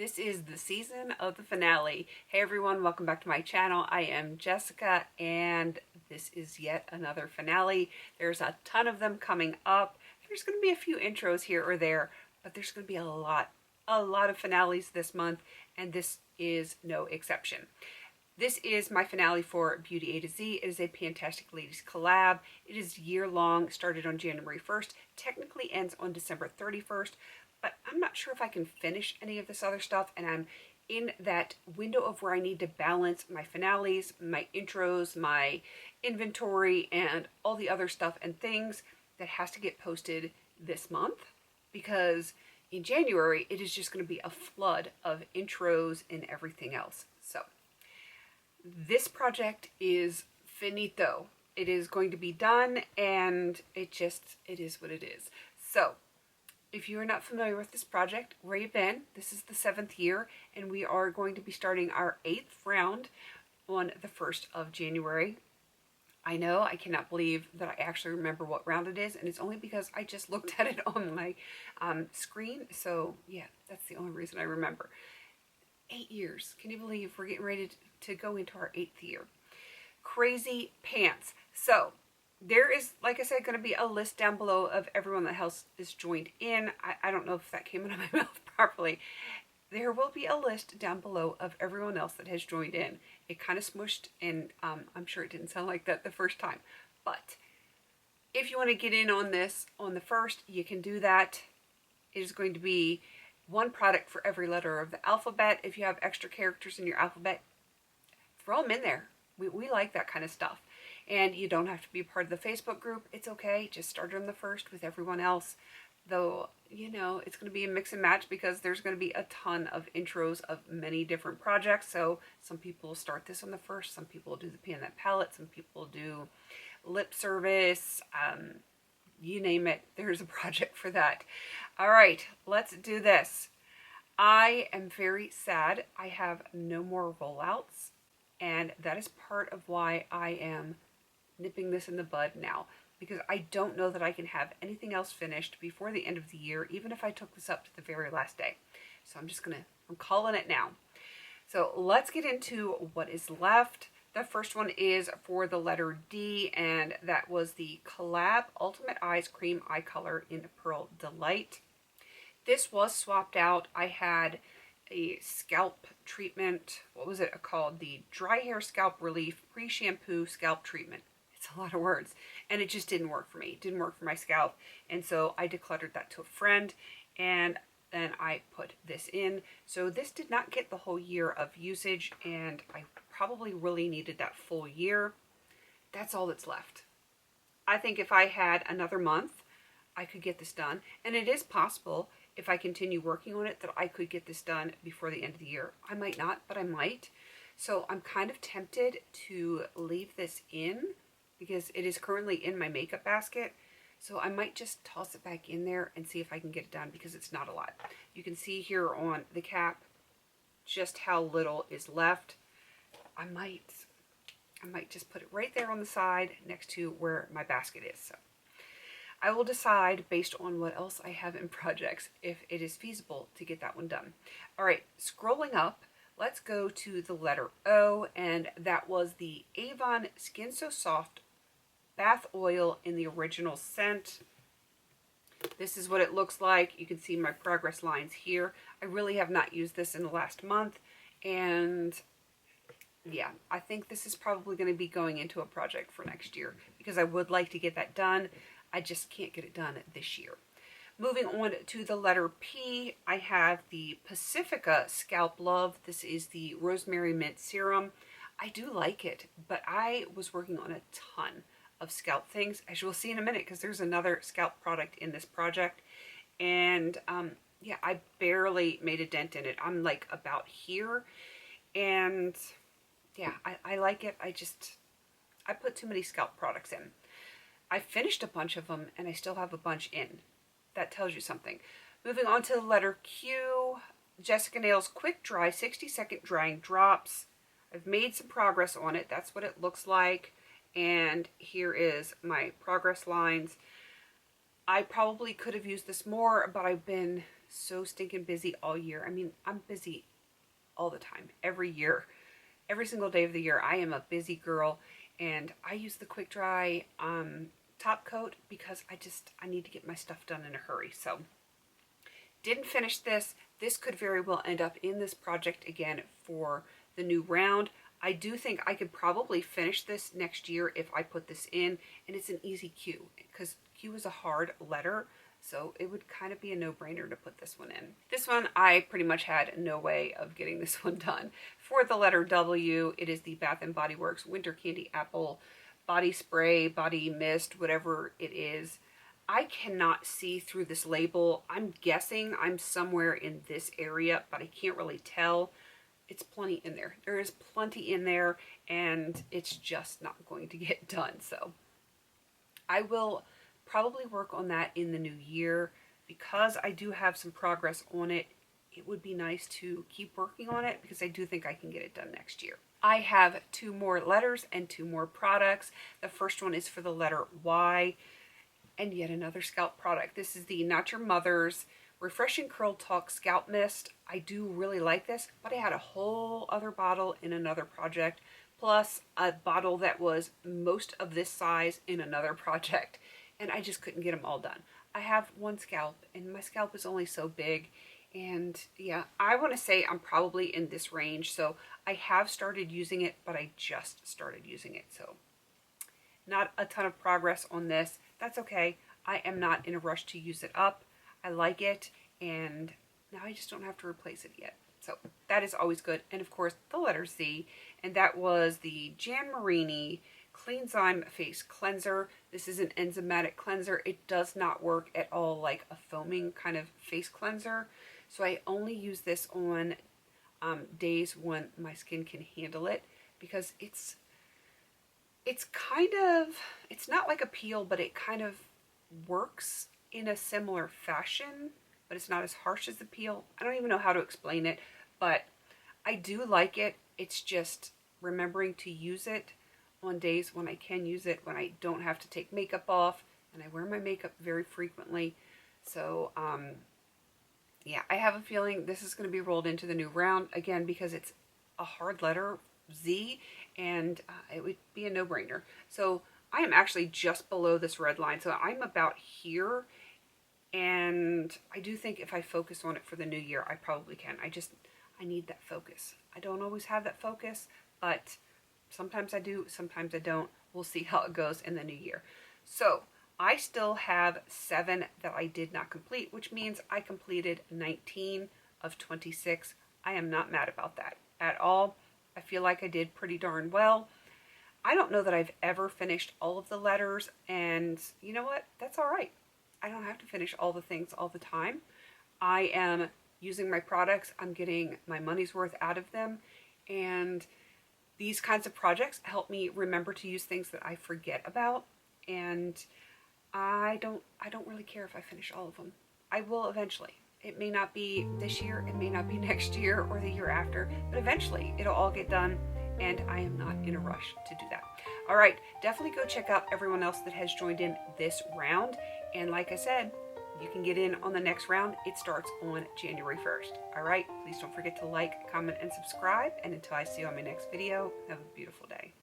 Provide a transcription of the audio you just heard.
This is the season of the finale. Hey everyone, welcome back to my channel. I am Jessica and this is yet another finale. There's a ton of them coming up. There's going to be a few intros here or there, but there's going to be a lot of finales this month, and this is no exception. This is my finale for Beauty A to Z. It is a PANtastic Ladies collab. It is year-long, started on January 1st, technically ends on December 31st, but I'm not sure if I can finish any of this other stuff, and I'm in that window of where I need to balance my finales, my intros, my inventory, and all the other stuff and things that has to get posted this month, because in January, it is just going to be a flood of intros and everything else. So this project is finito. It is going to be done, and it is what it is. So if you are not familiar with this project, where you've been, this is the 7th year, and we are going to be starting our 8th round on the 1st of January. I know, I cannot believe that I actually remember what round it is, and it's only because I just looked at it on my screen. So yeah, that's the only reason I remember. 8 years. Can you believe we're getting ready to go into our 8th year? Crazy pants. So there is, like I said, going to be a list down below of everyone that else is joined in. I don't know if that came out of my mouth properly. There will be a list down below of everyone else that has joined in. It kind of smushed, and I'm sure it didn't sound like that the first time. But if you want to get in on this on the 1st, you can do that. It is going to be one product for every letter of the alphabet. If you have extra characters in your alphabet, throw them in there. We like that kind of stuff. And you don't have to be part of the Facebook group. It's okay. Just start on the 1st with everyone else. Though, you know, it's going to be a mix and match because there's going to be a ton of intros of many different projects. So some people will start this on the 1st. Some people will do the Pan That Palette. Some people do lip service. You name it. There's a project for that. All right, let's do this. I am very sad. I have no more rollouts. And that is part of why I am nipping this in the bud now, because I don't know that I can have anything else finished before the end of the year, even if I took this up to the very last day. So I'm calling it now. So let's get into what is left. The first one is for the letter D, and that was the Collab Ultimate Eyes Cream Eye Color in Pearl Delight. This was swapped out. I had a scalp treatment. What was it called? The Dry Hair Scalp Relief Pre-Shampoo Scalp Treatment. It's a lot of words, and it just didn't work for me. It didn't work for my scalp, and so I decluttered that to a friend, and then I put this in. So this did not get the whole year of usage, and I probably really needed that full year. That's all that's left. I think if I had another month, I could get this done, and it is possible if I continue working on it that I could get this done before the end of the year. I might not, but I might. So I'm kind of tempted to leave this in because it is currently in my makeup basket. So I might just toss it back in there and see if I can get it done, because it's not a lot. You can see here on the cap just how little is left. I might just put it right there on the side next to where my basket is. So I will decide based on what else I have in projects if it is feasible to get that one done. All right, scrolling up, let's go to the letter O, and that was the Avon Skin So Soft Bath Oil in the original scent. This is what it looks like. You can see my progress lines here. I really have not used this in the last month, and yeah, I think this is probably going to be going into a project for next year because I would like to get that done. I just can't get it done this year. Moving on to the letter P, I have the Pacifica Scalp Love. This is the Rosemary Mint Serum. I do like it, but I was working on a ton of scalp things, as you'll see in a minute, because there's another scalp product in this project. And yeah, I barely made a dent in it. I'm like about here. And yeah, I like it. I put too many scalp products in. I finished a bunch of them, and I still have a bunch in. That tells you something. Moving on to the letter Q, Jessica Nails Quick Dry 60-second Drying Drops. I've made some progress on it. That's what it looks like. And here is my progress lines. I probably could have used this more, but I've been so stinking busy all year. I mean, I'm busy all the time, every year, every single day of the year. I am a busy girl, and I use the quick dry top coat because I need to get my stuff done in a hurry. So didn't finish this. This could very well end up in this project again for the new round. I do think I could probably finish this next year if I put this in, and it's an easy Q because Q is a hard letter, so it would kind of be a no-brainer to put this one in. This one, I pretty much had no way of getting this one done. For the letter W, it is the Bath & Body Works Winter Candy Apple Body Spray, Body Mist, whatever it is. I cannot see through this label. I'm guessing I'm somewhere in this area, but I can't really tell. It's plenty in there. There is plenty in there, and it's just not going to get done. So I will probably work on that in the new year. Because I do have some progress on it, it would be nice to keep working on it because I do think I can get it done next year. I have 2 more letters and 2 more products. The first one is for the letter Y, and yet another scalp product. This is the Not Your Mother's Refreshing Curl Talk Scalp Mist. I do really like this, but I had a whole other bottle in another project, plus a bottle that was most of this size in another project, and I just couldn't get them all done. I have one scalp, and my scalp is only so big, and yeah, I want to say I'm probably in this range, so I have started using it, but I just started using it, so not a ton of progress on this. That's okay. I am not in a rush to use it up. I like it, and now I just don't have to replace it yet. So that is always good. And of course, the letter Z, and that was the Jan Marini Cleanzyme Face Cleanser. This is an enzymatic cleanser. It does not work at all like a foaming kind of face cleanser. So I only use this on days when my skin can handle it, because it's kind of, it's not like a peel, but it kind of works in a similar fashion, but it's not as harsh as the peel. I don't even know how to explain it, but I do like it. It's just remembering to use it on days when I can use it, when I don't have to take makeup off, and I wear my makeup very frequently. So, yeah, I have a feeling this is going to be rolled into the new round, again, because it's a hard letter, Z, and it would be a no-brainer. So I am actually just below this red line, so I'm about here, and I do think if I focus on it for the new year, I probably can. I need that focus. I don't always have that focus, but sometimes I do, sometimes I don't. We'll see how it goes in the new year. So I still have 7 that I did not complete, which means I completed 19 of 26. I am not mad about that at all. I feel like I did pretty darn well. I don't know that I've ever finished all of the letters, and you know what? That's all right. I don't have to finish all the things all the time. I am using my products. I'm getting my money's worth out of them, and these kinds of projects help me remember to use things that I forget about, and I don't really care if I finish all of them. I will eventually. It may not be this year, it may not be next year or the year after, but eventually it'll all get done, and I am not in a rush to do that. All right, definitely go check out everyone else that has joined in this round. And like I said, you can get in on the next round. It starts on January 1st. All right, please don't forget to like, comment, and subscribe. And until I see you on my next video, have a beautiful day.